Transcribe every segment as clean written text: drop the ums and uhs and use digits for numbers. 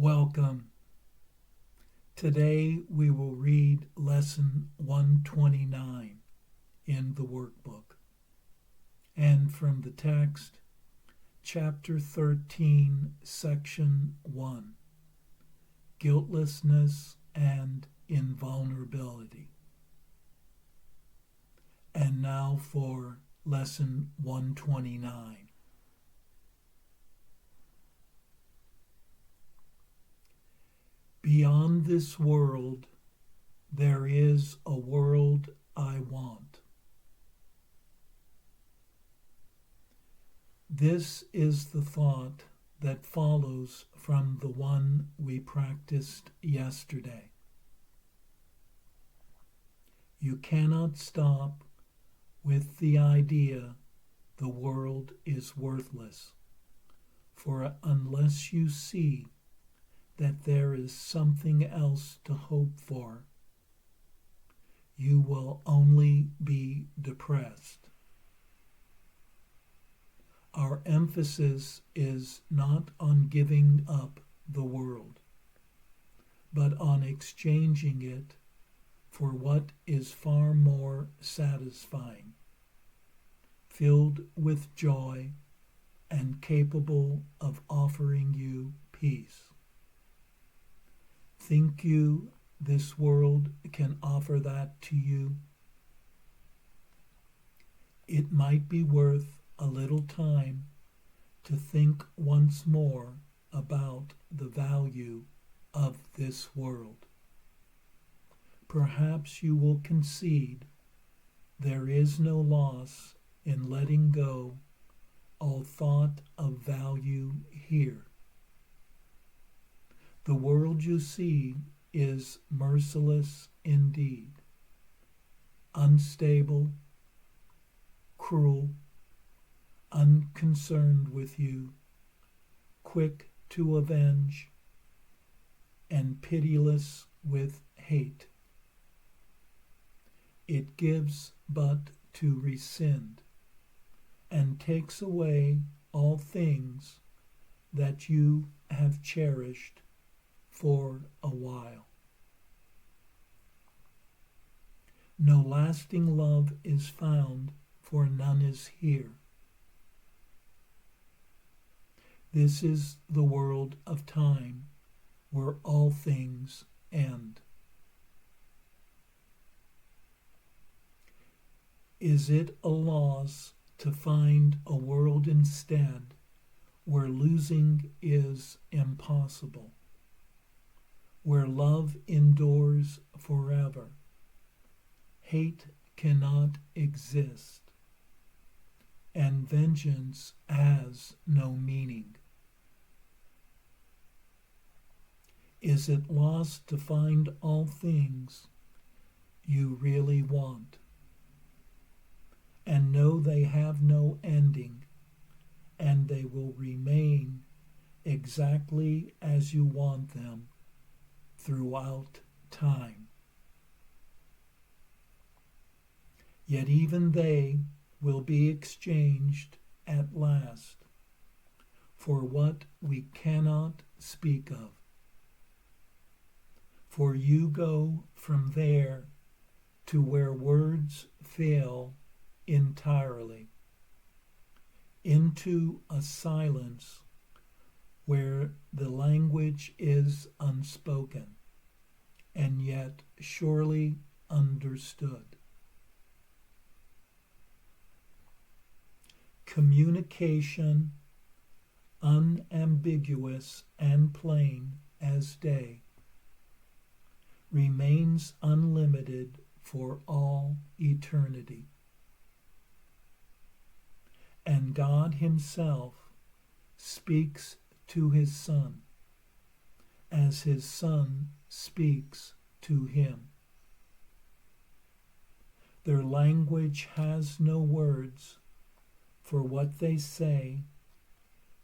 Welcome. Today we will read Lesson 129 in the workbook. And from the text, Chapter 13, Section 1, Guiltlessness and Invulnerability. And now for Lesson 129. Beyond this world, there is a world I want. This is the thought that follows from the one we practiced yesterday. You cannot stop with the idea the world is worthless, for unless you see that there is something else to hope for, you will only be depressed. Our emphasis is not on giving up the world, but on exchanging it for what is far more satisfying, filled with joy and capable of offering you peace. Think you this world can offer that to you? It might be worth a little time to think once more about the value of this world. Perhaps you will concede there is no loss in letting go all thought of value here. The world you see is merciless indeed, unstable, cruel, unconcerned with you, quick to avenge, and pitiless with hate. It gives but to rescind, and takes away all things that you have cherished for a while. No lasting love is found, for none is here. This is the world of time, where all things end. Is it a loss to find a world instead where losing is impossible, where love endures forever, hate cannot exist, and vengeance has no meaning? Is it lost to find all things you really want, and know they have no ending, and they will remain exactly as you want them throughout time? Yet even they will be exchanged at last for what we cannot speak of. For you go from there to where words fail entirely, into a silence where the language is unspoken and yet surely understood. Communication, unambiguous and plain as day, remains unlimited for all eternity. And God Himself speaks to His Son, as His Son speaks to Him. Their language has no words, for what they say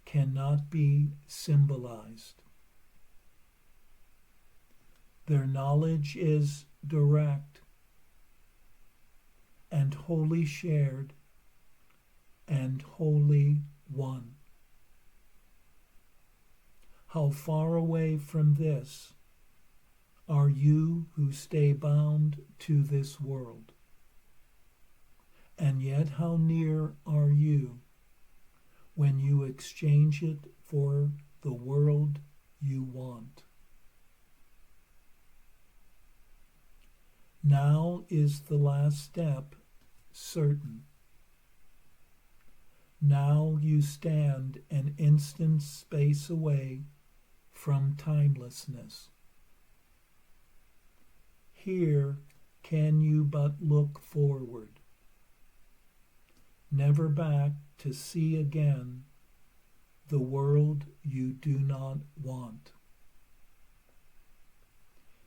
cannot be symbolized. Their knowledge is direct and wholly shared and wholly one. How far away from this are you who stay bound to this world? And yet how near are you when you exchange it for the world you want? Now is the last step certain. Now you stand an instant space away from timelessness. Here can you but look forward, never back to see again the world you do not want.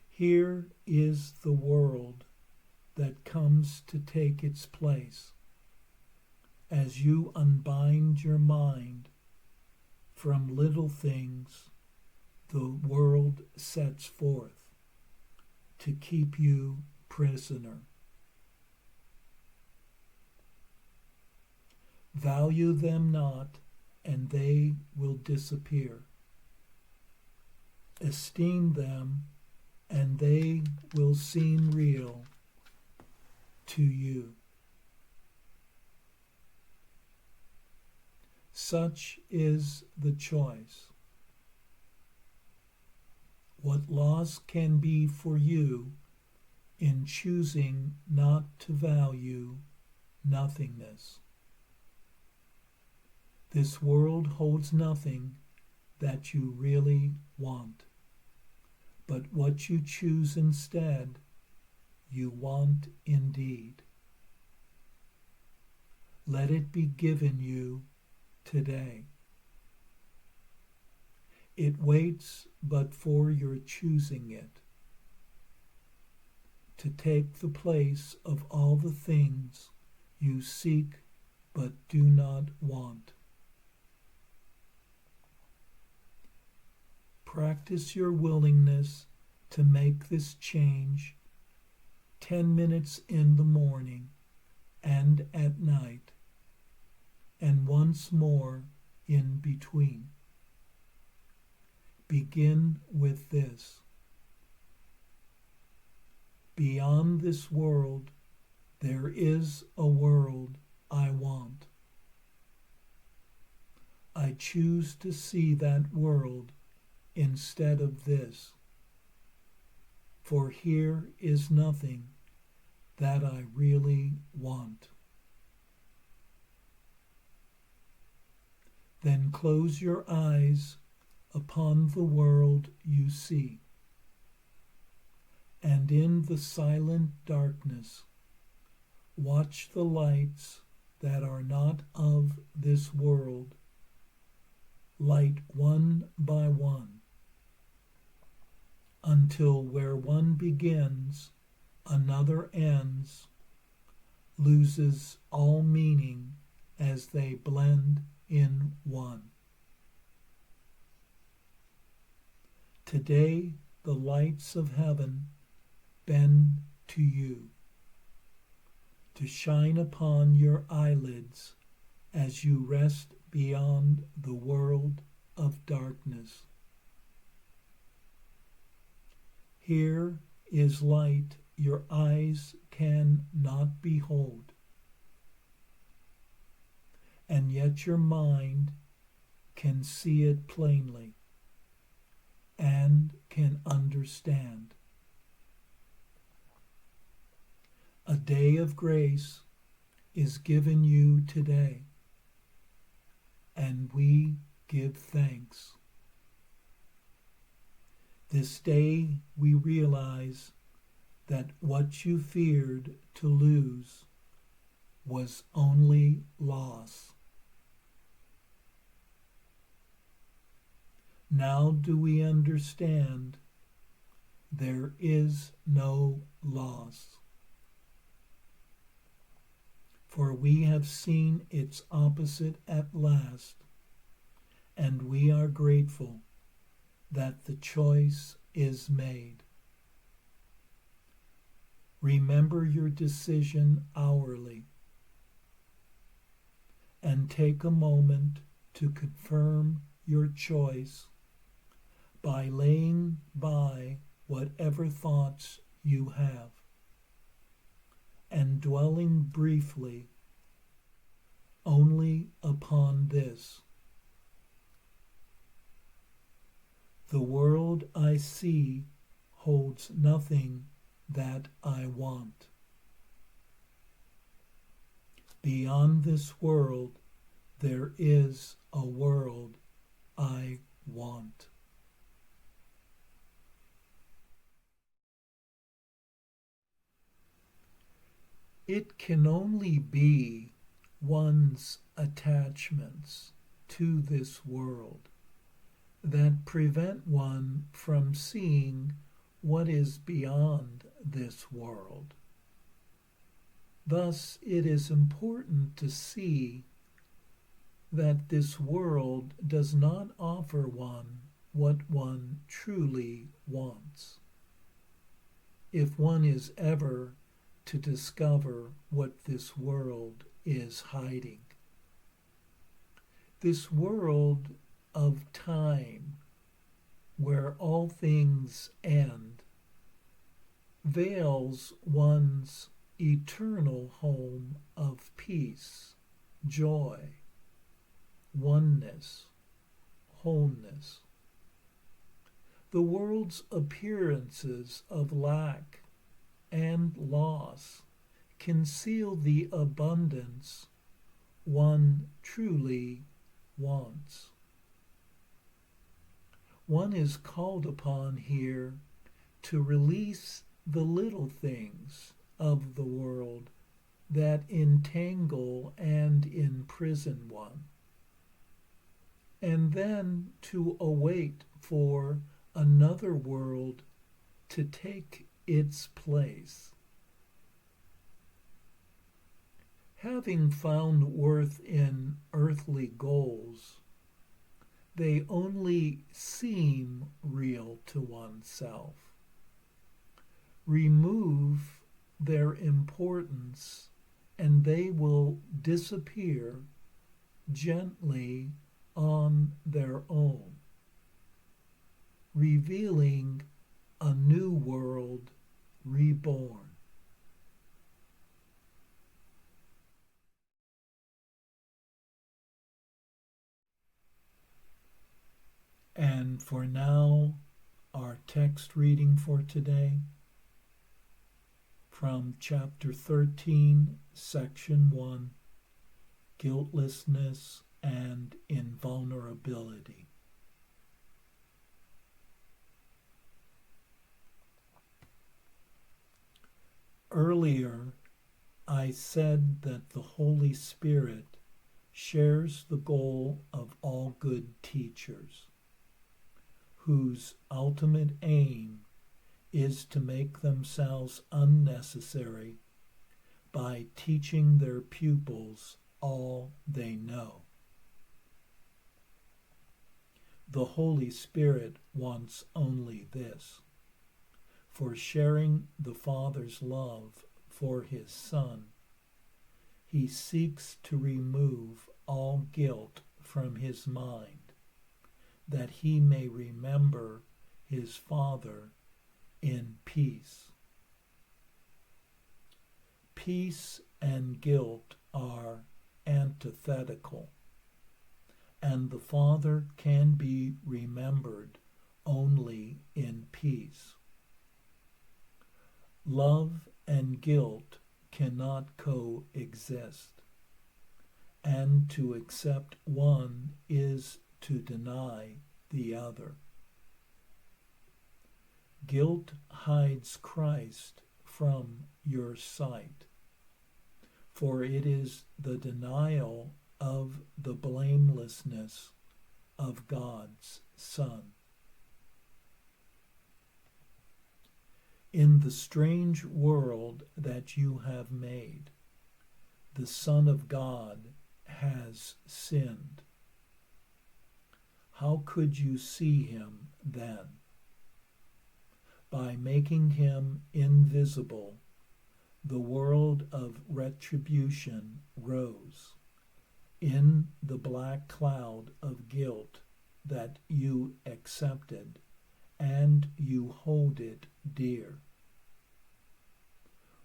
Here is the world that comes to take its place as you unbind your mind from little things the world sets forth to keep you prisoner. Value them not, and they will disappear. Esteem them, and they will seem real to you. Such is the choice. What loss can be for you in choosing not to value nothingness? This world holds nothing that you really want, but what you choose instead, you want indeed. Let it be given you today. It waits but for your choosing it, to take the place of all the things you seek but do not want. Practice your willingness to make this change 10 minutes in the morning and at night, and once more in between. Begin with this. Beyond this world, there is a world I want. I choose to see that world instead of this, for here is nothing that I really want. Then close your eyes upon the world you see, and in the silent darkness watch the lights that are not of this world light one by one, until where one begins, another ends, loses all meaning as they blend in one. Today the lights of heaven bend to you, to shine upon your eyelids as you rest beyond the world of darkness. Here is light your eyes can not behold, and yet your mind can see it plainly and can understand. A day of grace is given you today, and we give thanks. This day we realize that what you feared to lose was only loss. Now do we understand there is no loss, for we have seen its opposite at last, and we are grateful that the choice is made. Remember your decision hourly, and take a moment to confirm your choice by laying by whatever thoughts you have, and dwelling briefly only upon this. The world I see holds nothing that I want. Beyond this world, there is a world I want. It can only be one's attachments to this world that prevent one from seeing what is beyond this world. Thus, it is important to see that this world does not offer one what one truly wants. If one is ever to discover what this world is hiding. This world of time, where all things end, veils one's eternal home of peace, joy, oneness, wholeness. The world's appearances of lack and loss conceal the abundance one truly wants. One is called upon here to release the little things of the world that entangle and imprison one, and then to await for another world to take its place. Having found worth in earthly goals, they only seem real to oneself. Remove their importance, and they will disappear gently on their own, revealing a new world reborn. And for now, our text reading for today from chapter 13, section 1, Guiltlessness and Invulnerability. Earlier, I said that the Holy Spirit shares the goal of all good teachers, whose ultimate aim is to make themselves unnecessary by teaching their pupils all they know. The Holy Spirit wants only this. For sharing the Father's love for his Son, he seeks to remove all guilt from his mind, that he may remember his Father in peace. Peace and guilt are antithetical, and the Father can be remembered only in peace. Love and guilt cannot coexist, and to accept one is to deny the other. Guilt hides Christ from your sight, for it is the denial of the blamelessness of God's Son. In the strange world that you have made, the Son of God has sinned. How could you see him then? By making him invisible, the world of retribution rose in the black cloud of guilt that you accepted and you hold it dear.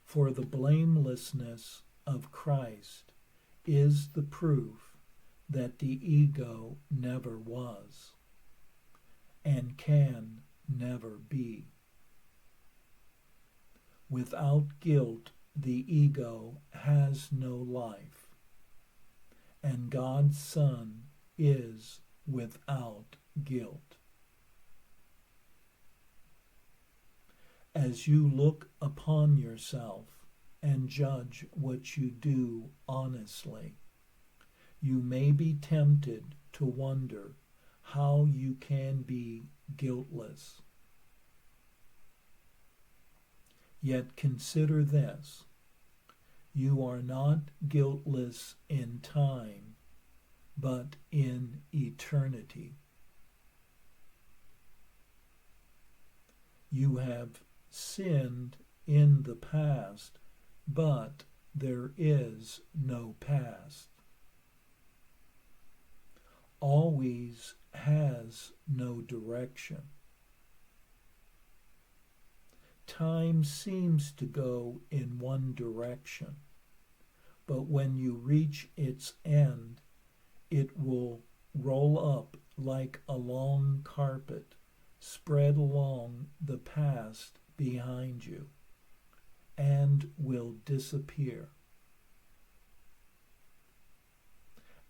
For the blamelessness of Christ is the proof that the ego never was and can never be. Without guilt, the ego has no life, and God's Son is without guilt. As you look upon yourself and judge what you do honestly, you may be tempted to wonder how you can be guiltless. Yet consider this: you are not guiltless in time, but in eternity. You have sinned in the past, but there is no past. Always has no direction. Time seems to go in one direction, but when you reach its end, it will roll up like a long carpet spread along the past behind you and will disappear.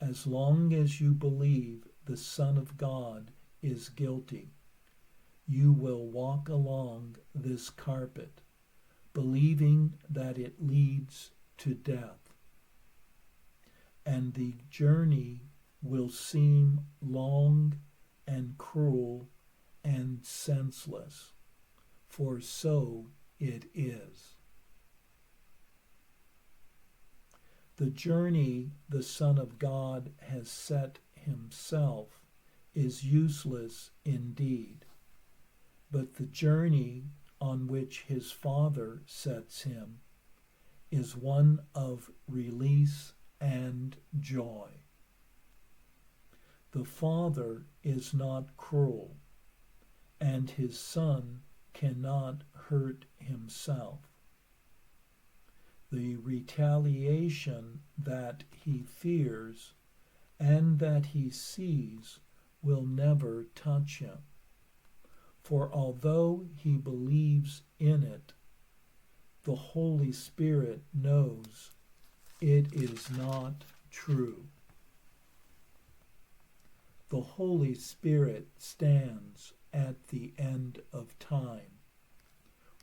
As long as you believe the Son of God is guilty, you will walk along this carpet, believing that it leads to death. And the journey will seem long and cruel and senseless, for so it is. The journey the Son of God has set himself is useless indeed, but the journey on which his Father sets him is one of release and joy. The Father is not cruel, and his Son cannot hurt himself. The retaliation that he fears and that he sees will never touch him. For although he believes in it, the Holy Spirit knows it is not true. The Holy Spirit stands at the end of time,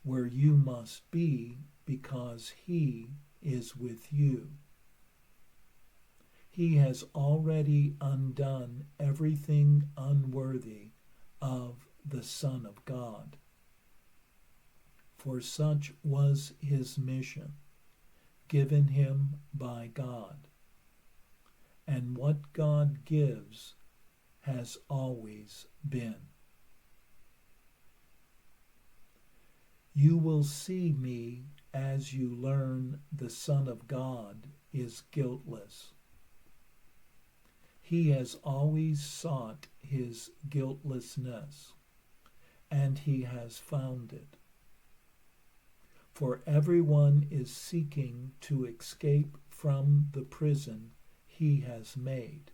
where you must be because he is with you. He has already undone everything unworthy of the Son of God. For such was his mission, given him by God. And what God gives has always been. You will see me as you learn the Son of God is guiltless. He has always sought his guiltlessness, and he has found it. For everyone is seeking to escape from the prison he has made,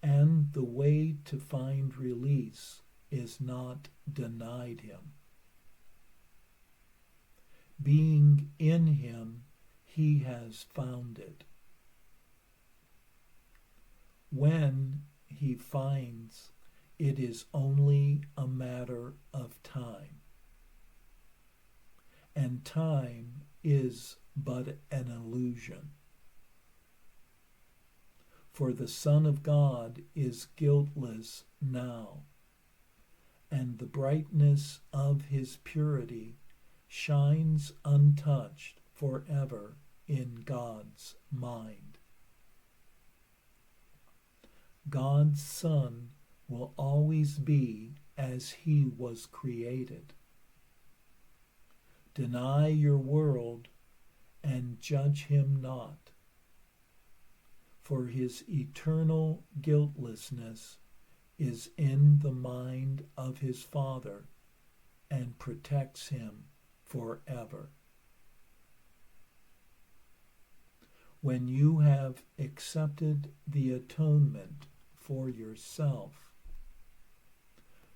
and the way to find release is not denied him. Being in him, he has found it. When he finds, it is only a matter of time. And time is but an illusion. For the Son of God is guiltless now, and the brightness of his purity shines untouched forever in God's mind. God's Son will always be as he was created. Deny your world and judge him not, for his eternal guiltlessness is in the mind of his Father and protects him forever. When you have accepted the atonement for yourself,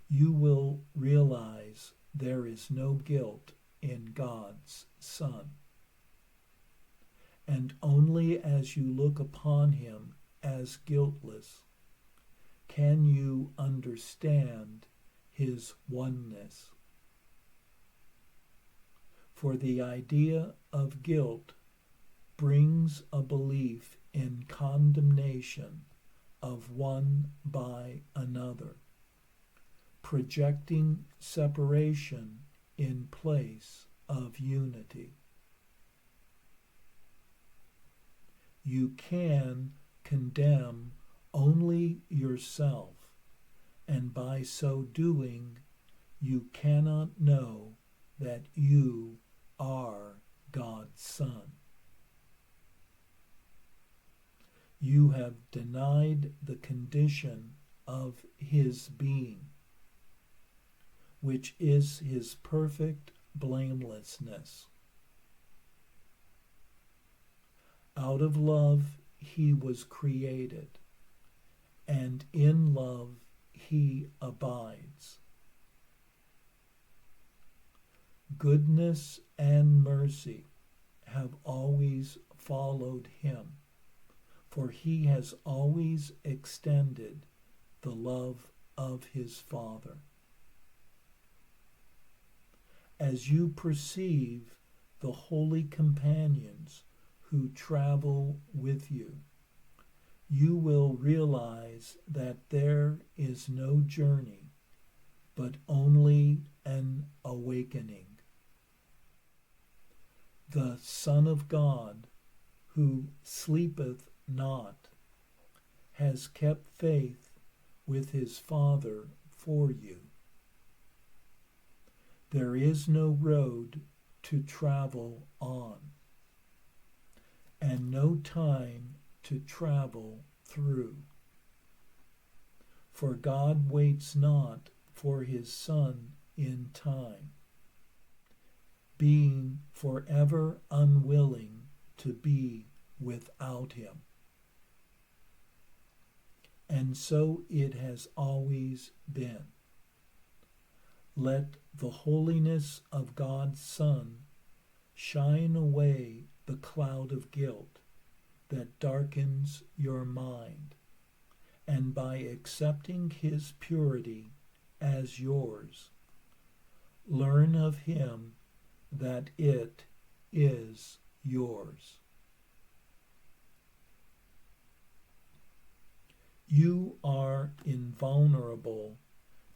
you will realize there is no guilt in God's Son. And only as you look upon him as guiltless can you understand his oneness. For the idea of guilt brings a belief in condemnation of one by another, projecting separation in place of unity. You can condemn only yourself, and by so doing, you cannot know that you are God's Son. You have denied the condition of his being, which is his perfect blamelessness. Out of love he was created, and in love he abides. Goodness and mercy have always followed him, for he has always extended the love of his Father. As you perceive the holy companions who travel with you, you will realize that there is no journey, but only an awakening. The Son of God, who sleepeth not, has kept faith with his Father for you. There is no road to travel on, and no time to travel through. For God waits not for his Son in time, being forever unwilling to be without him. And so it has always been. Let the holiness of God's Son shine away the cloud of guilt that darkens your mind, and by accepting his purity as yours, learn of him that it is yours. You are invulnerable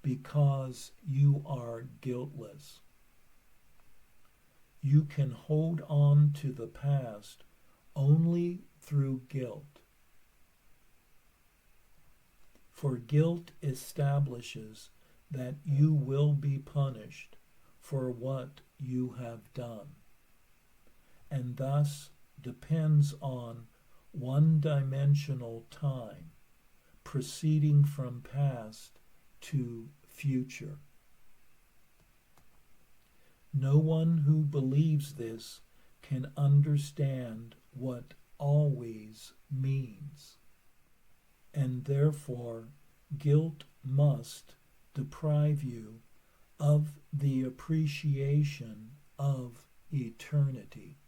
because you are guiltless. You can hold on to the past only through guilt. For guilt establishes that you will be punished for what you have done, and thus depends on one-dimensional time, proceeding from past to future. No one who believes this can understand what always means, and therefore guilt must deprive you of the appreciation of eternity.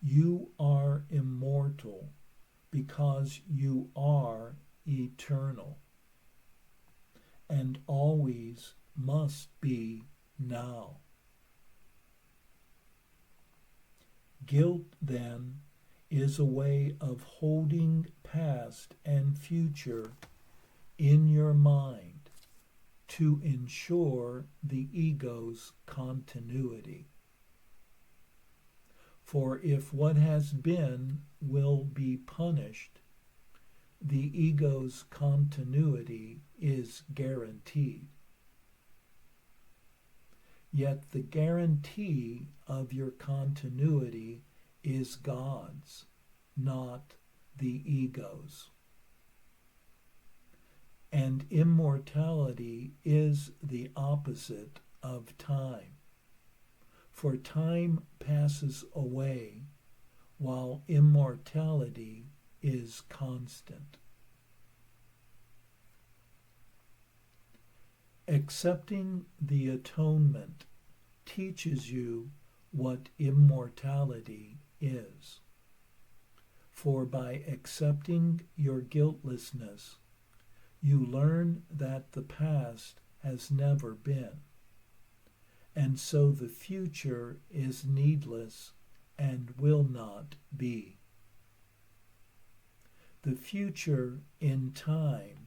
You are immortal because you are eternal, and always must be now. Guilt, then, is a way of holding past and future in your mind to ensure the ego's continuity. For if what has been will be punished, the ego's continuity is guaranteed. Yet the guarantee of your continuity is God's, not the ego's. and immortality is the opposite of time. For time passes away, while immortality is constant. Accepting the atonement teaches you what immortality is. For by accepting your guiltlessness, you learn that the past has never been, and so the future is needless and will not be. The future in time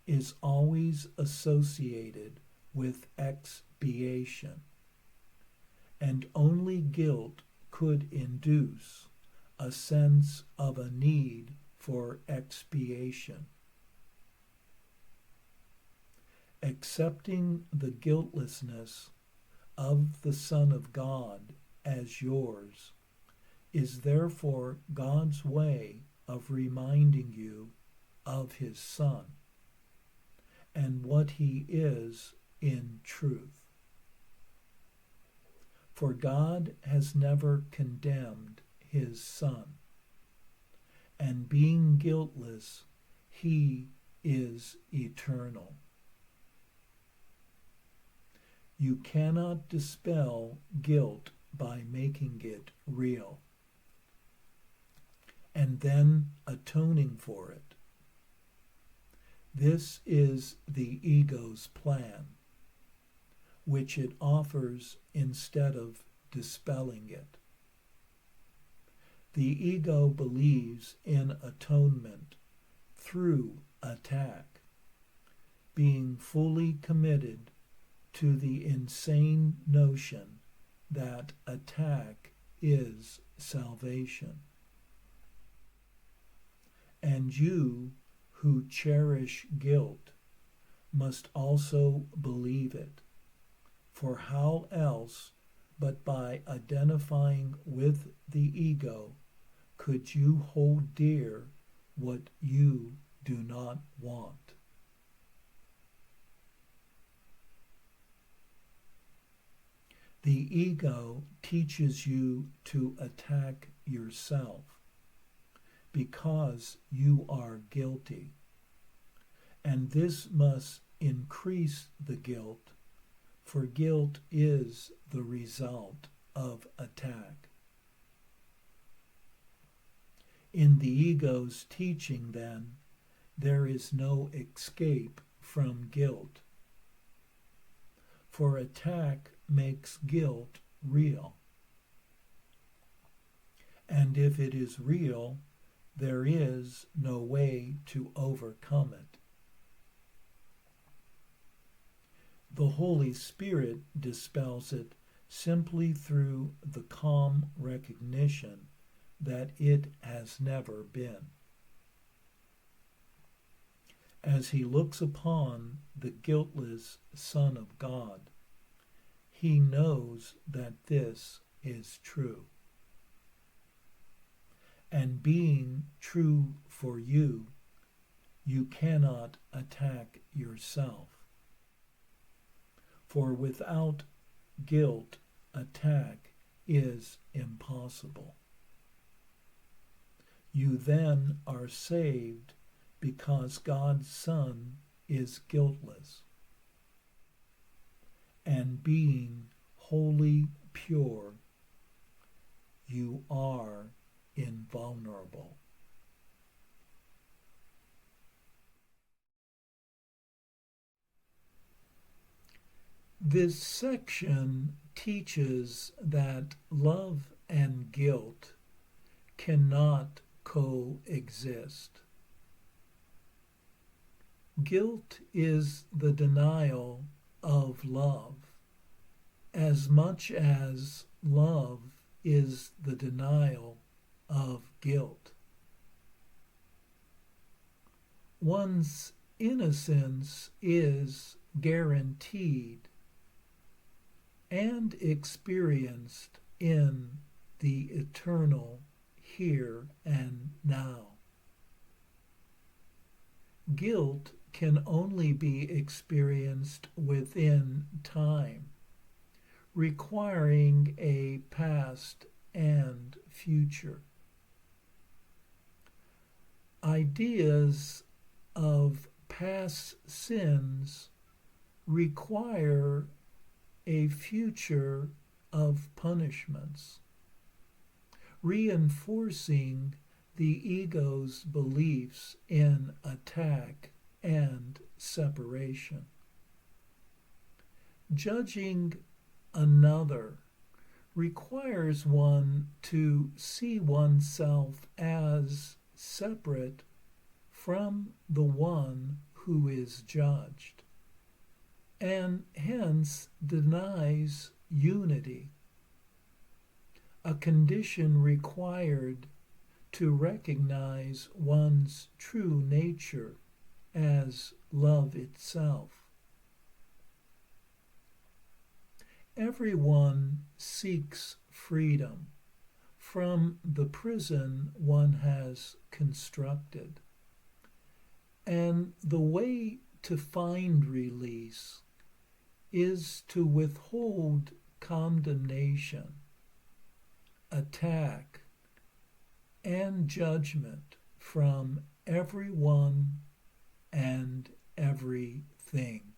is always associated with expiation, and only guilt could induce a sense of a need for expiation. Accepting the guiltlessness of the Son of God as yours is therefore God's way of reminding you of his Son and what he is in truth. For God has never condemned his Son, and being guiltless, he is eternal. You cannot dispel guilt by making it real, and then atoning for it. This is the ego's plan, which it offers instead of dispelling it. The ego believes in atonement through attack, being fully committed to the insane notion that attack is salvation. And you who cherish guilt must also believe it, for how else but by identifying with the ego could you hold dear what you do not want? The ego teaches you to attack yourself because you are guilty, and this must increase the guilt, for guilt is the result of attack. In the ego's teaching, then, there is no escape from guilt, for attack makes guilt real. And if it is real, there is no way to overcome it. The Holy Spirit dispels it simply through the calm recognition that it has never been. As he looks upon the guiltless Son of God, he knows that this is true. And being true for you, you cannot attack yourself. For without guilt, attack is impossible. You then are saved because God's Son is guiltless. And being wholly pure, you are invulnerable. This section teaches that love and guilt cannot coexist. Guilt is the denial of love, as much as love is the denial of guilt. One's innocence is guaranteed and experienced in the eternal here and now. Guilt can only be experienced within time, requiring a past and future. Ideas of past sins require a future of punishments, reinforcing the ego's beliefs in attack and separation. Judging another requires one to see oneself as separate from the one who is judged, and hence denies unity, a condition required to recognize one's true nature as love itself. Everyone seeks freedom from the prison one has constructed, and the way to find release is to withhold condemnation, attack, and judgment from everyone and everything.